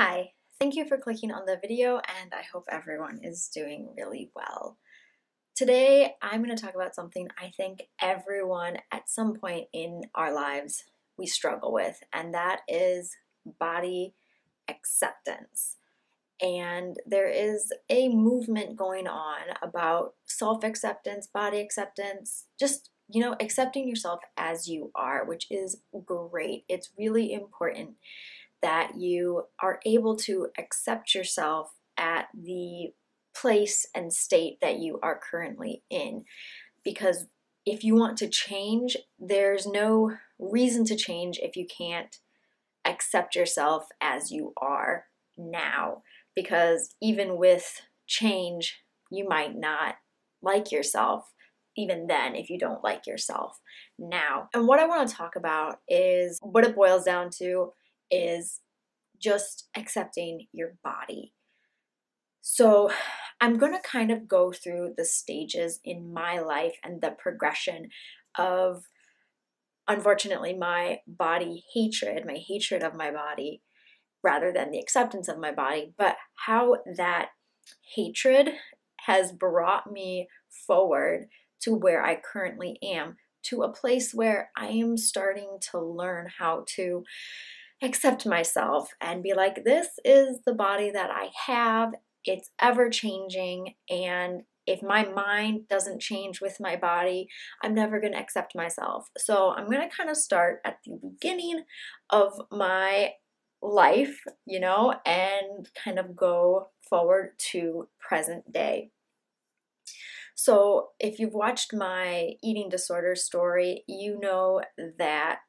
Hi, thank you for clicking on the video and I hope everyone is doing really well. Today I'm going to talk about something I think everyone at some point in our lives we struggle with, and that is body acceptance. And there is a movement going on about self-acceptance, body acceptance, just, accepting yourself as you are, which is great. It's really important that you are able to accept yourself at the place and state that you are currently in. Because if you want to change, there's no reason to change if you can't accept yourself as you are now. Because even with change, you might not like yourself even then if you don't like yourself now. And what I want to talk about is what it boils down to is just accepting your body. So I'm going to kind of go through the stages in my life and the progression of, unfortunately, my body hatred, my hatred of my body, rather than the acceptance of my body, but how that hatred has brought me forward to where I currently am, to a place where I am starting to learn how to accept myself and be like, this is the body that I have. It's ever changing. And if my mind doesn't change with my body, I'm never going to accept myself. So I'm going to kind of start at the beginning of my life, and kind of go forward to present day. So if you've watched my eating disorder story, you know that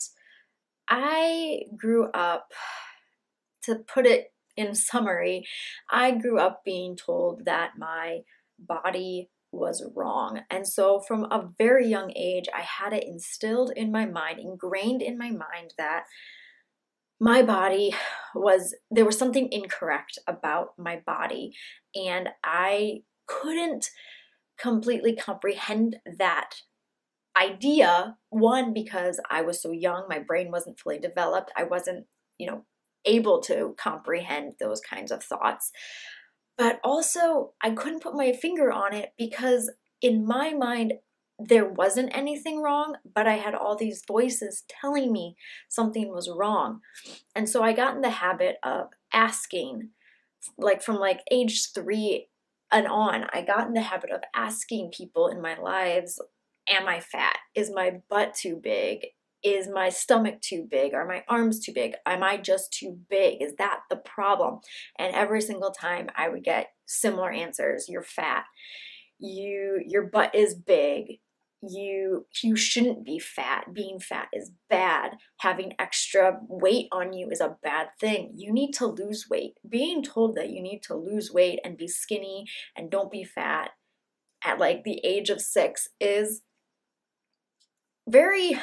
I grew up, to put it in summary, I grew up being told that my body was wrong. And so from a very young age, I had it instilled in my mind, ingrained in my mind, that my body there was something incorrect about my body. And I couldn't completely comprehend that idea, one, because I was so young, my brain wasn't fully developed, I wasn't, able to comprehend those kinds of thoughts. But also, I couldn't put my finger on it because in my mind, there wasn't anything wrong, but I had all these voices telling me something was wrong. And so I got in the habit of asking, from age 3 and on, I got in the habit of asking people in my lives, am I fat? Is my butt too big? Is my stomach too big? Are my arms too big? Am I just too big? Is that the problem? And every single time I would get similar answers. You're fat. Your butt is big. You shouldn't be fat. Being fat is bad. Having extra weight on you is a bad thing. You need to lose weight. Being told that you need to lose weight and be skinny and don't be fat at the age of 6 is very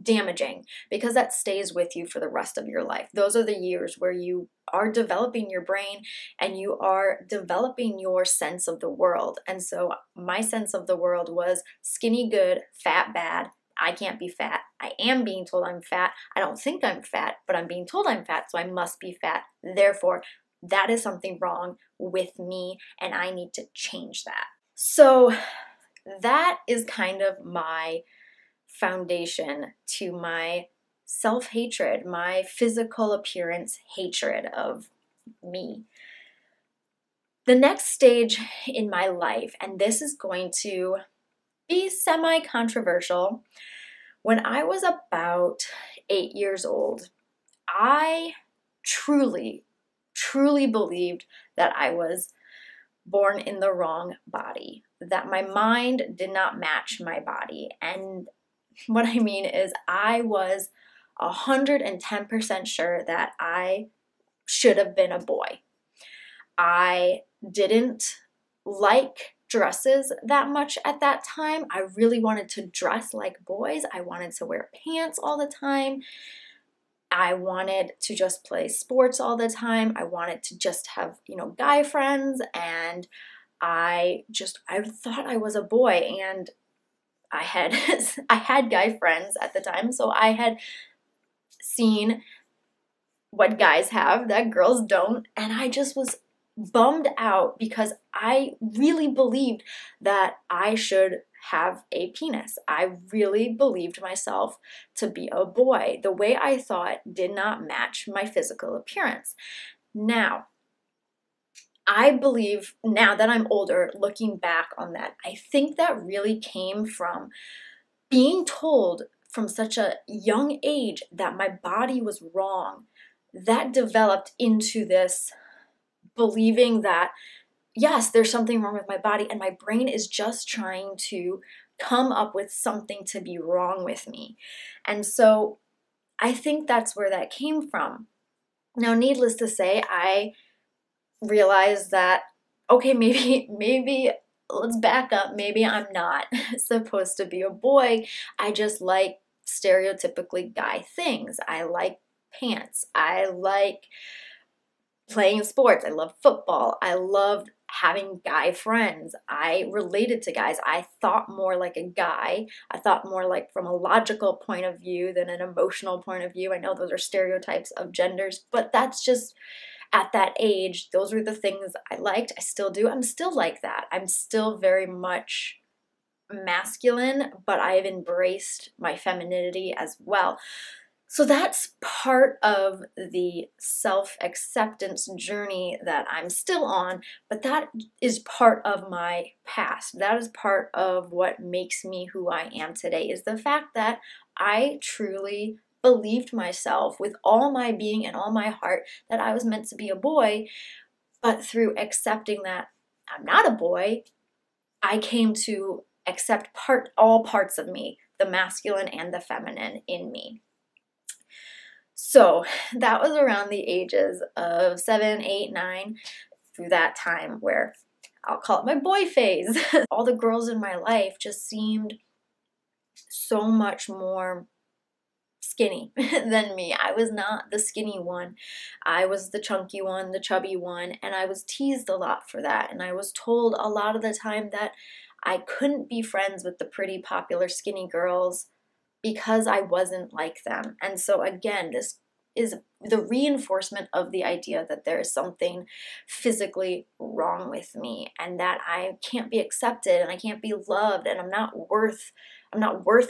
damaging, because that stays with you for the rest of your life. Those are the years where you are developing your brain and you are developing your sense of the world. And so my sense of the world was skinny good, fat bad. I can't be fat. I am being told I'm fat. I don't think I'm fat, but I'm being told I'm fat, so I must be fat. Therefore, that is something wrong with me and I need to change that. So that is kind of my foundation to my self-hatred, my physical appearance hatred of me. The next stage in my life, and this is going to be semi-controversial, when I was about 8 years old, I truly believed that I was born in the wrong body, that my mind did not match my body. And what I mean is I was 110% sure that I should have been a boy. I didn't like dresses that much at that time. I really wanted to dress like boys. I wanted to wear pants all the time. I wanted to just play sports all the time. I wanted to just have, guy friends, and I thought I was a boy. And I had guy friends at the time, so I had seen what guys have that girls don't. And I just was bummed out because I really believed that I should have a penis. I really believed myself to be a boy. The way I thought did not match my physical appearance. Now, I believe now that I'm older, looking back on that, I think that really came from being told from such a young age that my body was wrong. That developed into this believing that, yes, there's something wrong with my body, and my brain is just trying to come up with something to be wrong with me. And so I think that's where that came from. Now, needless to say, I realized that, okay, maybe let's back up. Maybe I'm not supposed to be a boy. I just like stereotypically guy things. I like pants. I like playing sports. I love football. I loved having guy friends. I related to guys. I thought more like a guy. I thought more like from a logical point of view than an emotional point of view. I know those are stereotypes of genders, but that's just at that age, those were the things I liked. I still do. I'm still like that. I'm still very much masculine, but I've embraced my femininity as well. So that's part of the self-acceptance journey that I'm still on, but that is part of my past. That is part of what makes me who I am today, is the fact that I truly believed myself with all my being and all my heart that I was meant to be a boy, but through accepting that I'm not a boy, I came to accept all parts of me, the masculine and the feminine in me. So that was around the ages of 7, 8, 9, through that time where I'll call it my boy phase. All the girls in my life just seemed so much more skinny than me. I was not the skinny one. I was the chunky one, the chubby one, and I was teased a lot for that. And I was told a lot of the time that I couldn't be friends with the pretty popular skinny girls because I wasn't like them. And so again, this is the reinforcement of the idea that there is something physically wrong with me and that I can't be accepted and I can't be loved and I'm not worth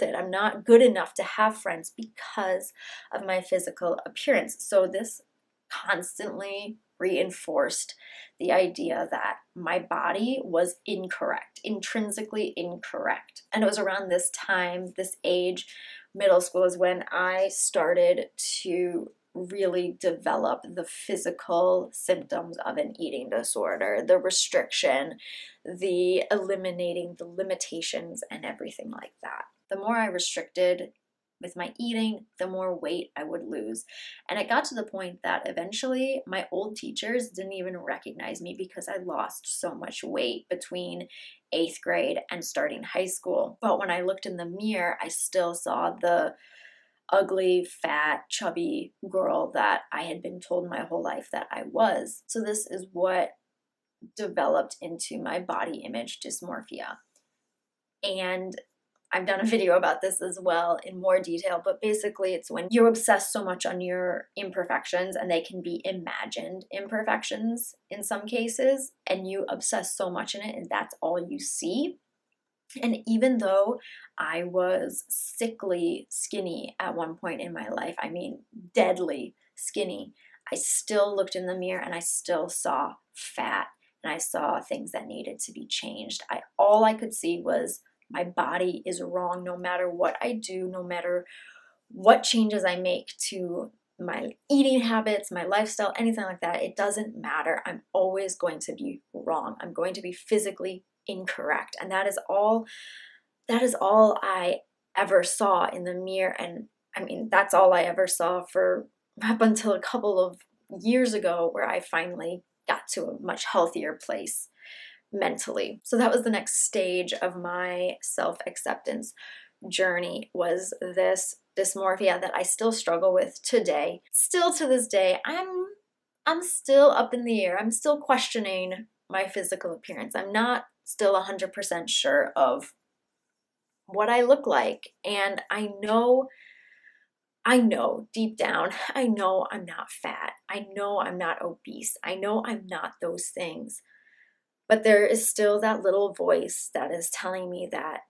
it. I'm not good enough to have friends because of my physical appearance. So this constantly reinforced the idea that my body was incorrect, intrinsically incorrect. And it was around this time, this age, middle school, is when I started to really develop the physical symptoms of an eating disorder, the restriction, the eliminating the limitations and everything like that. The more I restricted with my eating, the more weight I would lose. And it got to the point that eventually my old teachers didn't even recognize me because I lost so much weight between 8th grade and starting high school. But when I looked in the mirror, I still saw the ugly, fat, chubby girl that I had been told my whole life that I was. So this is what developed into my body image dysmorphia. And I've done a video about this as well in more detail, but basically it's when you obsess so much on your imperfections, and they can be imagined imperfections in some cases, and you obsess so much in it and that's all you see. And even though I was sickly skinny at one point in my life, I mean deadly skinny, I still looked in the mirror and I still saw fat and I saw things that needed to be changed. All I could see was my body is wrong no matter what I do, no matter what changes I make to my eating habits, my lifestyle, anything like that. It doesn't matter. I'm always going to be wrong. I'm going to be physically incorrect. And that is all I ever saw in the mirror. And I mean, that's all I ever saw for up until a couple of years ago, where I finally got to a much healthier place mentally. So that was the next stage of my self-acceptance journey, was this dysmorphia that I still struggle with today. Still to this day, I'm still up in the air. I'm still questioning my physical appearance. I'm not still 100% sure of what I look like. And I know I know deep down, I know I'm not fat. I know I'm not obese. I know I'm not those things. But there is still that little voice that is telling me that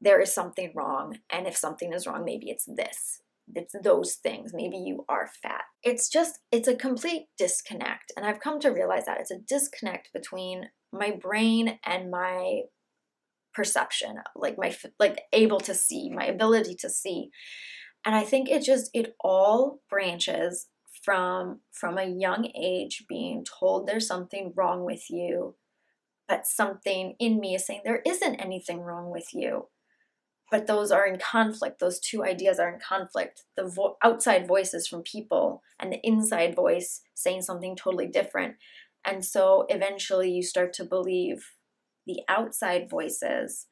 there is something wrong. And if something is wrong, maybe it's this. It's those things. Maybe you are fat. It's a complete disconnect. And I've come to realize that it's a disconnect between my brain and my perception, like able to see, my ability to see. And I think it all branches from a young age being told there's something wrong with you, but something in me is saying there isn't anything wrong with you. But those are in conflict. Those two ideas are in conflict. The outside voices from people and the inside voice saying something totally different. And so eventually you start to believe the outside voices,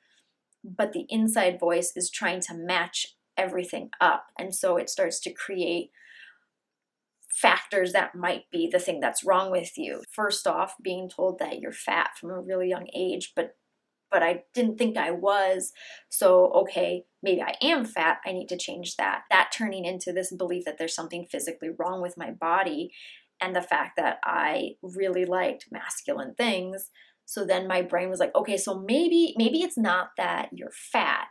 but the inside voice is trying to match everything up. And so it starts to create factors that might be the thing that's wrong with you. First off, being told that you're fat from a really young age, but I didn't think I was. So, okay, maybe I am fat. I need to change that. That turning into this belief that there's something physically wrong with my body, and the fact that I really liked masculine things. So then my brain was like, okay, so maybe it's not that you're fat.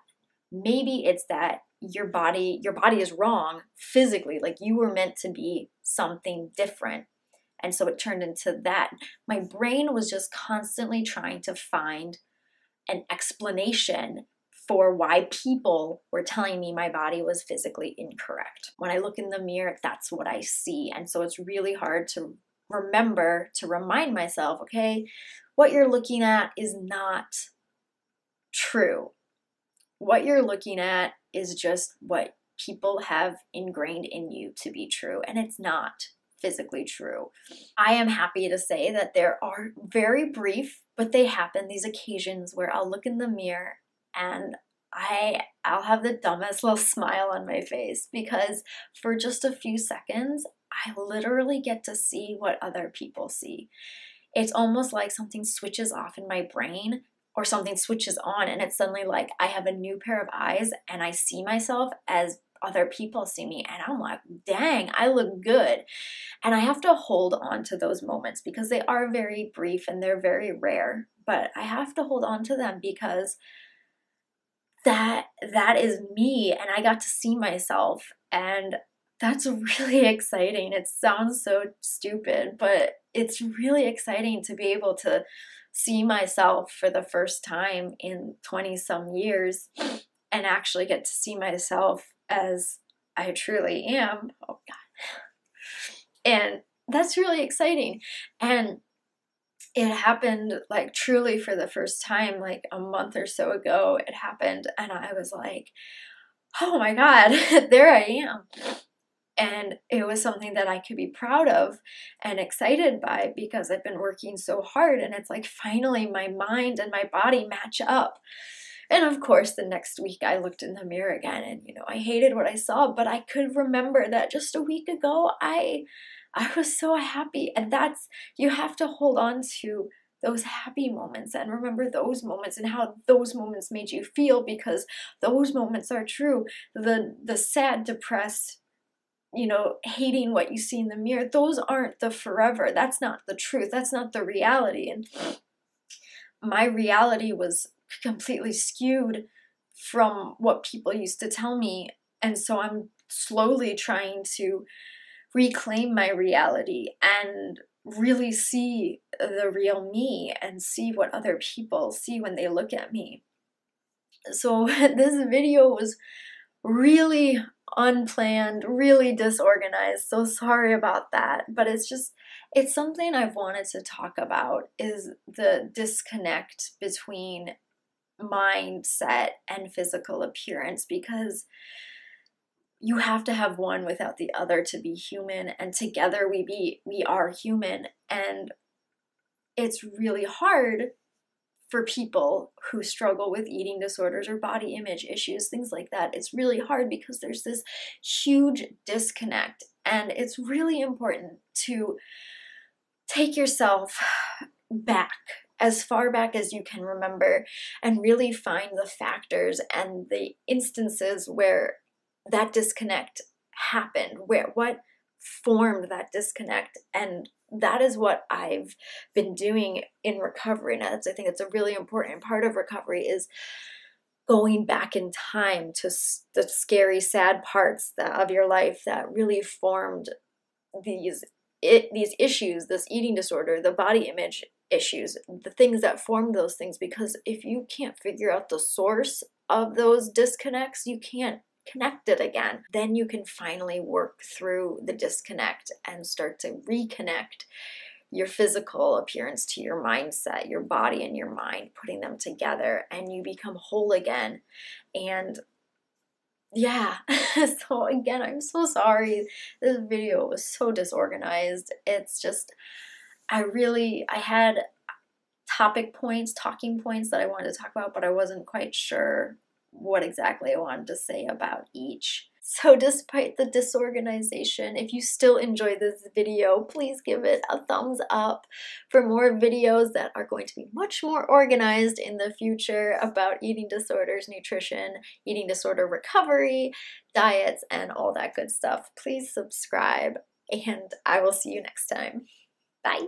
Maybe it's that your body is wrong physically. Like you were meant to be something different. And so it turned into that. My brain was just constantly trying to find an explanation for why people were telling me my body was physically incorrect. When I look in the mirror, that's what I see. And so it's really hard to remember, to remind myself, okay, what you're looking at is not true. What you're looking at is just what people have ingrained in you to be true, and it's not physically true. I am happy to say that there are very brief, but they happen, these occasions where I'll look in the mirror and I'll have the dumbest little smile on my face, because for just a few seconds, I literally get to see what other people see. It's almost like something switches off in my brain or something switches on, and it's suddenly like I have a new pair of eyes and I see myself as other people see me, and I'm like, dang, I look good. And I have to hold on to those moments because they are very brief and they're very rare, but I have to hold on to them because that is me, and I got to see myself, and that's really exciting. It sounds so stupid, but it's really exciting to be able to see myself for the first time in 20 some years and actually get to see myself as I truly am. Oh God. And that's really exciting. And it happened like truly for the first time, like a month or so ago, it happened. And I was like, oh my God, there I am. And it was something that I could be proud of and excited by because I've been working so hard, and it's like finally my mind and my body match up. And of course, the next week I looked in the mirror again and, I hated what I saw, but I could remember that just a week ago, I was so happy. And you have to hold on to those happy moments and remember those moments and how those moments made you feel, because those moments are true. The sad, depressed, hating what you see in the mirror, those aren't the forever. That's not the truth. That's not the reality. And my reality was completely skewed from what people used to tell me. And so I'm slowly trying to reclaim my reality and really see the real me and see what other people see when they look at me. So this video was really unplanned, really disorganized. So sorry about that. But it's something I've wanted to talk about, is the disconnect between mindset and physical appearance, because you have to have one without the other to be human, and together we are human. And it's really hard for people who struggle with eating disorders or body image issues, things like that. It's really hard because there's this huge disconnect, and it's really important to take yourself back, as far back as you can remember, and really find the factors and the instances where that disconnect happened, what formed that disconnect. And that is what I've been doing in recovery. And I think it's a really important part of recovery, is going back in time to the scary, sad parts of your life that really formed these issues, this eating disorder, the body image issues, the things that formed those things. Because if you can't figure out the source of those disconnects, you can't connect it again. Then you can finally work through the disconnect and start to reconnect your physical appearance to your mindset, your body and your mind, putting them together, and you become whole again. And yeah, so again, I'm so sorry. This video was so disorganized. It's just, I had topic points, talking points that I wanted to talk about, but I wasn't quite sure what exactly I wanted to say about each. So despite the disorganization, if you still enjoy this video, please give it a thumbs up for more videos that are going to be much more organized in the future about eating disorders, nutrition, eating disorder recovery, diets, and all that good stuff. Please subscribe, and I will see you next time. Bye.